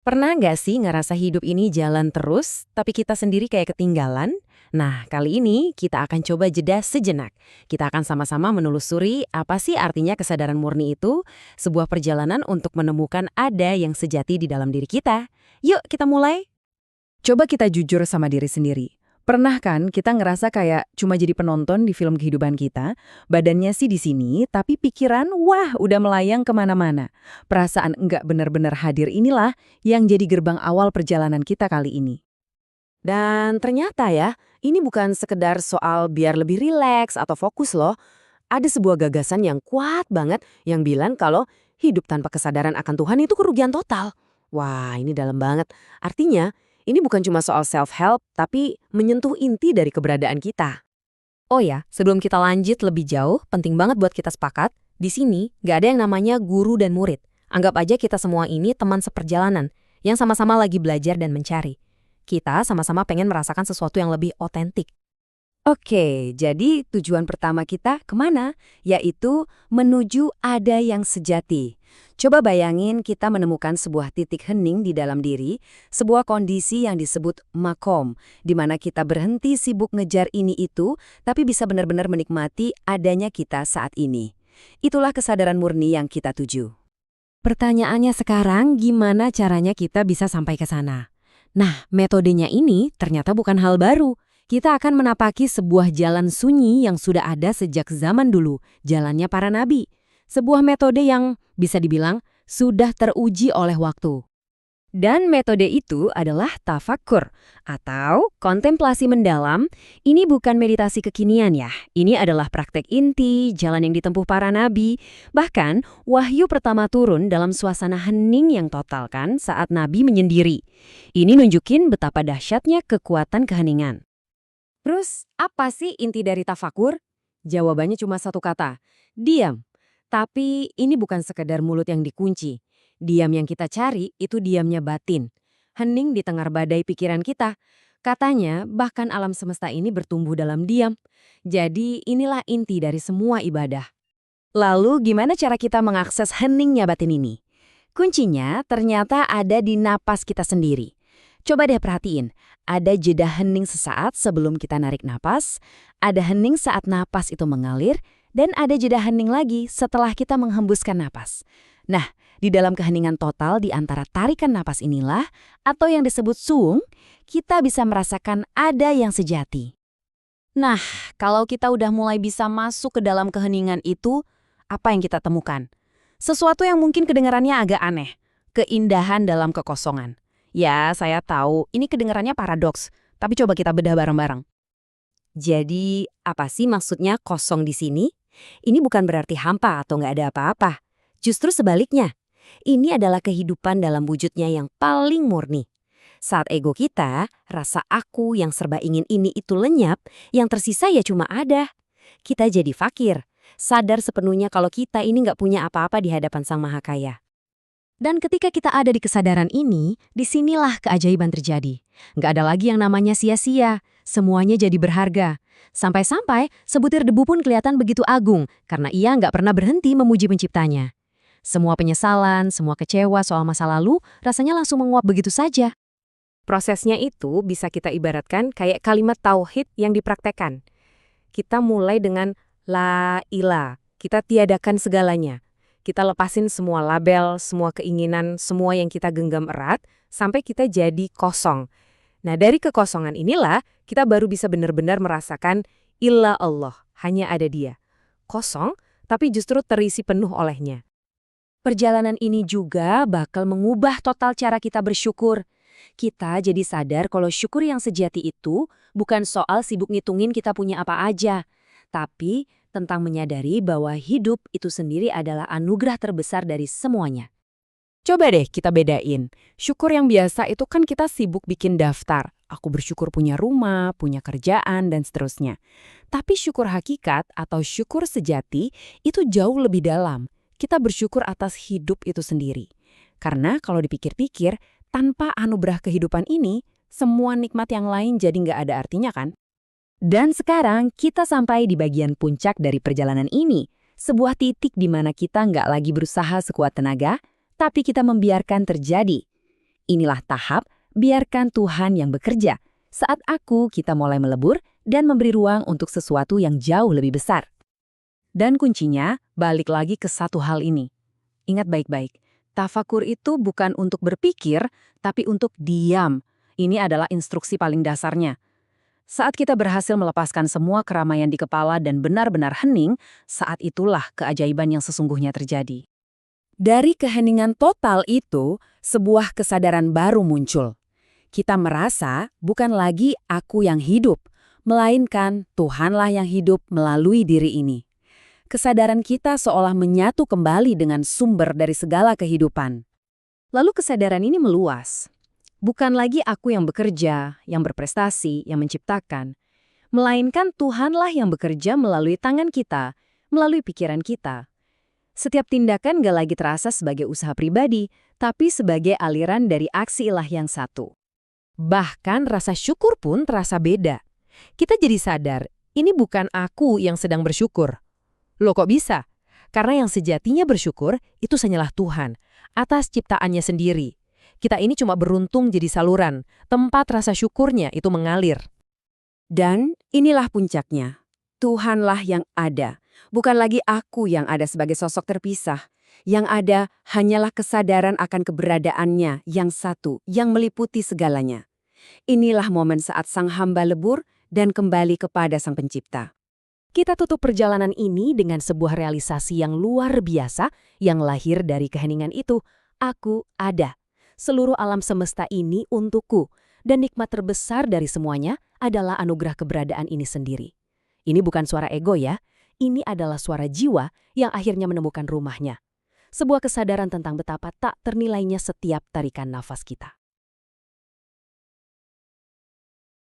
Pernah nggak sih ngerasa hidup ini jalan terus, tapi kita sendiri kayak ketinggalan? Nah, kali ini kita akan coba jeda sejenak. Kita akan sama-sama menelusuri apa sih artinya kesadaran murni itu, sebuah perjalanan untuk menemukan ada yang sejati di dalam diri kita. Yuk, kita mulai. Coba kita jujur sama diri sendiri. Pernah kan kita ngerasa kayak cuma jadi penonton di film kehidupan kita, badannya sih di sini, tapi pikiran wah udah melayang kemana-mana. Perasaan enggak benar-benar hadir inilah yang jadi gerbang awal perjalanan kita kali ini. Dan ternyata ya, ini bukan sekedar soal biar lebih rileks atau fokus loh. Ada sebuah gagasan yang kuat banget yang bilang kalau hidup tanpa kesadaran akan Tuhan itu kerugian total. Wah, ini dalam banget. Artinya, ini bukan cuma soal self-help, tapi menyentuh inti dari keberadaan kita. Oh ya, sebelum kita lanjut lebih jauh, penting banget buat kita sepakat, di sini nggak ada yang namanya guru dan murid. Anggap aja kita semua ini teman seperjalanan, yang sama-sama lagi belajar dan mencari. Kita sama-sama pengen merasakan sesuatu yang lebih otentik. Oke, jadi tujuan pertama kita kemana? Yaitu menuju ada yang sejati. Coba bayangin kita menemukan sebuah titik hening di dalam diri, sebuah kondisi yang disebut makom, di mana kita berhenti sibuk ngejar ini itu, tapi bisa benar-benar menikmati adanya kita saat ini. Itulah kesadaran murni yang kita tuju. Pertanyaannya sekarang, gimana caranya kita bisa sampai ke sana? Nah, metodenya ini ternyata bukan hal baru. Kita akan menapaki sebuah jalan sunyi yang sudah ada sejak zaman dulu, jalannya para nabi. Sebuah metode yang bisa dibilang sudah teruji oleh waktu. Dan metode itu adalah tafakkur atau kontemplasi mendalam. Ini bukan meditasi kekinian ya. Ini adalah praktek inti, jalan yang ditempuh para nabi. Bahkan, wahyu pertama turun dalam suasana hening yang total kan saat nabi menyendiri. Ini nunjukin betapa dahsyatnya kekuatan keheningan. Terus, apa sih inti dari tafakur? Jawabannya cuma satu kata, diam. Tapi ini bukan sekedar mulut yang dikunci. Diam yang kita cari itu diamnya batin. Hening di tengah badai pikiran kita. Katanya, bahkan alam semesta ini bertumbuh dalam diam. Jadi inilah inti dari semua ibadah. Lalu gimana cara kita mengakses heningnya batin ini? Kuncinya ternyata ada di napas kita sendiri. Coba deh perhatiin, ada jeda hening sesaat sebelum kita narik napas, ada hening saat napas itu mengalir, dan ada jeda hening lagi setelah kita menghembuskan napas. Nah, di dalam keheningan total di antara tarikan napas inilah, atau yang disebut suung, kita bisa merasakan ada yang sejati. Nah, kalau kita udah mulai bisa masuk ke dalam keheningan itu, apa yang kita temukan? Sesuatu yang mungkin kedengarannya agak aneh, keindahan dalam kekosongan. Ya, saya tahu ini kedengarannya paradoks, tapi coba kita bedah bareng-bareng. Jadi, apa sih maksudnya kosong di sini? Ini bukan berarti hampa atau nggak ada apa-apa. Justru sebaliknya, ini adalah kehidupan dalam wujudnya yang paling murni. Saat ego kita, rasa aku yang serba ingin ini itu lenyap, yang tersisa ya cuma ada. Kita jadi fakir, sadar sepenuhnya kalau kita ini nggak punya apa-apa di hadapan Sang Maha Kaya. Dan ketika kita ada di kesadaran ini, disinilah keajaiban terjadi. Nggak ada lagi yang namanya sia-sia, semuanya jadi berharga. Sampai-sampai sebutir debu pun kelihatan begitu agung, karena ia nggak pernah berhenti memuji penciptanya. Semua penyesalan, semua kecewa soal masa lalu, rasanya langsung menguap begitu saja. Prosesnya itu bisa kita ibaratkan kayak kalimat tauhid yang dipraktekkan. Kita mulai dengan la ilah, kita tiadakan segalanya. Kita lepasin semua label, semua keinginan, semua yang kita genggam erat, sampai kita jadi kosong. Nah, dari kekosongan inilah, kita baru bisa benar-benar merasakan illa Allah, hanya ada Dia. Kosong, tapi justru terisi penuh olehnya. Perjalanan ini juga bakal mengubah total cara kita bersyukur. Kita jadi sadar kalau syukur yang sejati itu bukan soal sibuk ngitungin kita punya apa aja, tapi tentang menyadari bahwa hidup itu sendiri adalah anugerah terbesar dari semuanya. Coba deh kita bedain. Syukur yang biasa itu kan kita sibuk bikin daftar. Aku bersyukur punya rumah, punya kerjaan, dan seterusnya. Tapi syukur hakikat atau syukur sejati itu jauh lebih dalam. Kita bersyukur atas hidup itu sendiri. Karena kalau dipikir-pikir, tanpa anugerah kehidupan ini, semua nikmat yang lain jadi nggak ada artinya kan? Dan sekarang kita sampai di bagian puncak dari perjalanan ini. Sebuah titik di mana kita nggak lagi berusaha sekuat tenaga, tapi kita membiarkan terjadi. Inilah tahap, biarkan Tuhan yang bekerja. Saat kita mulai melebur dan memberi ruang untuk sesuatu yang jauh lebih besar. Dan kuncinya, balik lagi ke satu hal ini. Ingat baik-baik, tafakur itu bukan untuk berpikir, tapi untuk diam. Ini adalah instruksi paling dasarnya. Saat kita berhasil melepaskan semua keramaian di kepala dan benar-benar hening, saat itulah keajaiban yang sesungguhnya terjadi. Dari keheningan total itu, sebuah kesadaran baru muncul. Kita merasa bukan lagi aku yang hidup, melainkan Tuhanlah yang hidup melalui diri ini. Kesadaran kita seolah menyatu kembali dengan sumber dari segala kehidupan. Lalu kesadaran ini meluas. Bukan lagi aku yang bekerja, yang berprestasi, yang menciptakan, melainkan Tuhanlah yang bekerja melalui tangan kita, melalui pikiran kita. Setiap tindakan gak lagi terasa sebagai usaha pribadi, tapi sebagai aliran dari aksi ilah yang satu. Bahkan rasa syukur pun terasa beda. Kita jadi sadar, ini bukan aku yang sedang bersyukur. Loh kok bisa? Karena yang sejatinya bersyukur itu hanyalah Tuhan, atas ciptaannya sendiri. Kita ini cuma beruntung jadi saluran, tempat rasa syukurnya itu mengalir. Dan inilah puncaknya. Tuhanlah yang ada, bukan lagi aku yang ada sebagai sosok terpisah. Yang ada hanyalah kesadaran akan keberadaannya yang satu, yang meliputi segalanya. Inilah momen saat sang hamba lebur dan kembali kepada sang pencipta. Kita tutup perjalanan ini dengan sebuah realisasi yang luar biasa yang lahir dari keheningan itu. Aku ada. Seluruh alam semesta ini untukku. Dan nikmat terbesar dari semuanya adalah anugerah keberadaan ini sendiri. Ini bukan suara ego ya. Ini adalah suara jiwa yang akhirnya menemukan rumahnya. Sebuah kesadaran tentang betapa tak ternilainya setiap tarikan nafas kita.